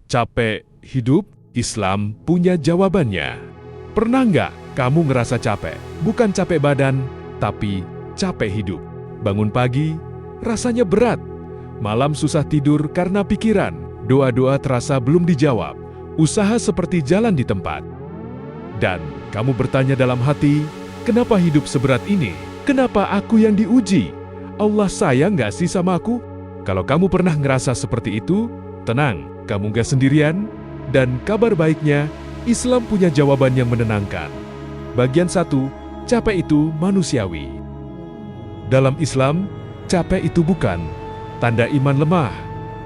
Capek hidup? Islam punya jawabannya. Pernah nggak kamu ngerasa capek? Bukan capek badan, tapi capek hidup. Bangun pagi, rasanya berat. Malam susah tidur karena pikiran. Doa-doa terasa belum dijawab. Usaha seperti jalan di tempat. Dan kamu bertanya dalam hati, kenapa hidup seberat ini? Kenapa aku yang diuji? Allah sayang nggak sih sama aku? Kalau kamu pernah ngerasa seperti itu, tenang, kamu nggak sendirian. Dan kabar baiknya, Islam punya jawaban yang menenangkan. Bagian 1, capek itu manusiawi. Dalam Islam, capek itu bukan tanda iman lemah.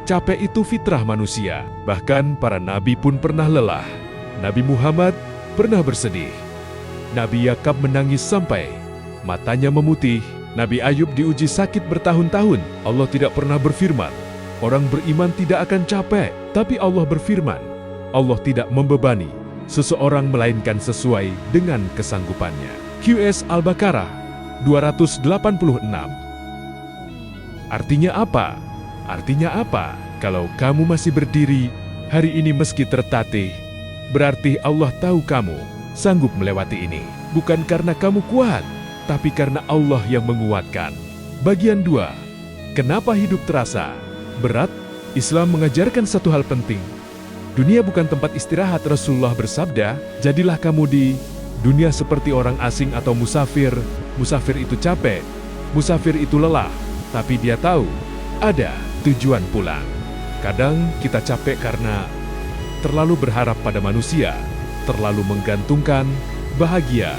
Capek itu fitrah manusia. Bahkan para nabi pun pernah lelah. Nabi Muhammad pernah bersedih. Nabi Yakub menangis sampai matanya memutih. Nabi Ayub diuji sakit bertahun-tahun. Allah tidak pernah berfirman, orang beriman tidak akan capek. Tapi Allah berfirman, Allah tidak membebani seseorang melainkan sesuai dengan kesanggupannya. QS Al-Baqarah 286. Artinya apa? Artinya apa? Kalau kamu masih berdiri hari ini meski tertatih, berarti Allah tahu kamu sanggup melewati ini. Bukan karena kamu kuat, tapi karena Allah yang menguatkan. Bagian 2. Kenapa hidup terasa berat? Islam mengajarkan satu hal penting. Dunia bukan tempat istirahat. Rasulullah bersabda, jadilah kamu di dunia seperti orang asing atau musafir. Musafir itu capek, musafir itu lelah, tapi dia tahu ada tujuan pulang. Kadang kita capek karena terlalu berharap pada manusia, terlalu menggantungkan bahagia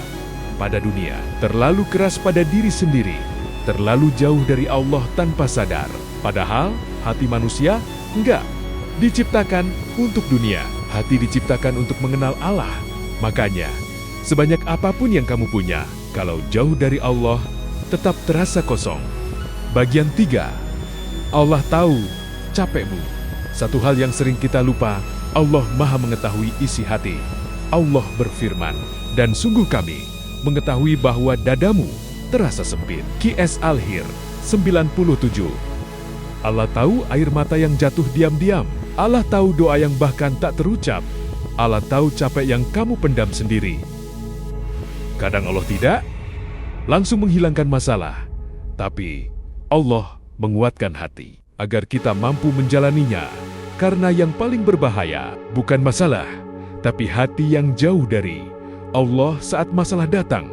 pada dunia, terlalu keras pada diri sendiri, terlalu jauh dari Allah tanpa sadar. Padahal hati manusia enggak diciptakan untuk dunia, hati diciptakan untuk mengenal Allah. Makanya, sebanyak apapun yang kamu punya, kalau jauh dari Allah, tetap terasa kosong. Bagian 3. Allah tahu capekmu. Satu hal yang sering kita lupa, Allah Maha mengetahui isi hati. Allah berfirman, dan sungguh kami mengetahui bahwa dadamu terasa sempit. QS Al-Hir 97. Allah tahu air mata yang jatuh diam-diam. Allah tahu doa yang bahkan tak terucap. Allah tahu capek yang kamu pendam sendiri. Kadang Allah tidak langsung menghilangkan masalah, tapi Allah menguatkan hati agar kita mampu menjalaninya. Karena yang paling berbahaya bukan masalah, tapi hati yang jauh dari Allah saat masalah datang.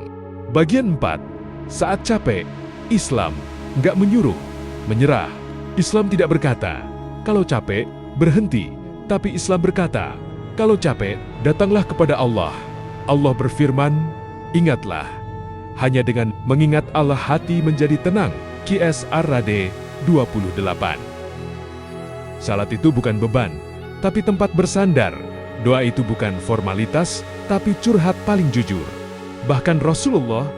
Bagian 4. Saat capek, Islam nggak menyuruh menyerah. Islam tidak berkata, kalau capek, berhenti. Tapi Islam berkata, kalau capek, datanglah kepada Allah. Allah berfirman, ingatlah, hanya dengan mengingat Allah hati menjadi tenang. QS Ar-Ra'd 28. Salat itu bukan beban, tapi tempat bersandar. Doa itu bukan formalitas, tapi curhat paling jujur. Bahkan Rasulullah,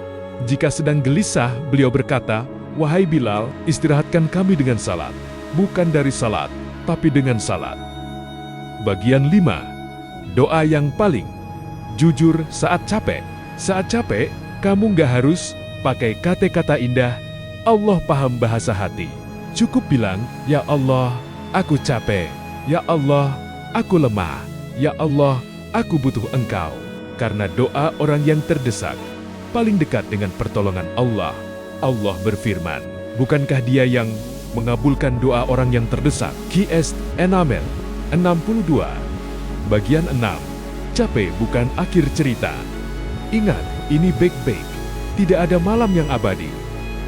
jika sedang gelisah, beliau berkata, wahai Bilal, istirahatkan kami dengan salat. Bukan dari salat, tapi dengan salat. Bagian 5. Doa yang paling jujur saat capek. Saat capek, kamu nggak harus pakai kata-kata indah. Allah paham bahasa hati. Cukup bilang, ya Allah, aku capek. Ya Allah, aku lemah. Ya Allah, aku butuh Engkau. Karena doa orang yang terdesak paling dekat dengan pertolongan Allah. Allah berfirman, bukankah Dia yang mengabulkan doa orang yang terdesak? QS An-Naml 62. Bagian 6. Capek bukan akhir cerita. Ingat, ini baik-baik. Tidak ada malam yang abadi.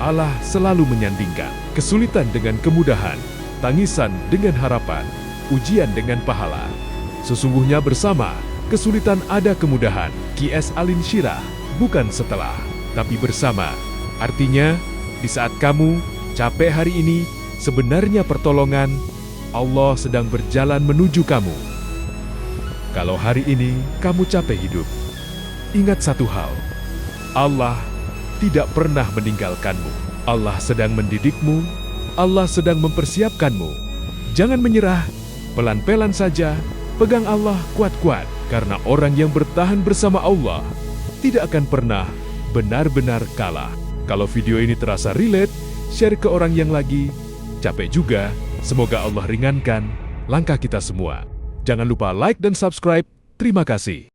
Allah selalu menyandingkan kesulitan dengan kemudahan, tangisan dengan harapan, ujian dengan pahala. Sesungguhnya bersama kesulitan ada kemudahan. QS Al-Insyirah, bukan setelah, tapi bersama. Artinya, di saat kamu capek hari ini, sebenarnya pertolongan Allah sedang berjalan menuju kamu. Kalau hari ini kamu capek hidup, ingat satu hal, Allah tidak pernah meninggalkanmu. Allah sedang mendidikmu, Allah sedang mempersiapkanmu. Jangan menyerah, pelan-pelan saja, pegang Allah kuat-kuat. Karena orang yang bertahan bersama Allah tidak akan pernah benar-benar kalah. Kalau video ini terasa relate, share ke orang yang lagi capek juga. Semoga Allah ringankan langkah kita semua. Jangan lupa like dan subscribe. Terima kasih.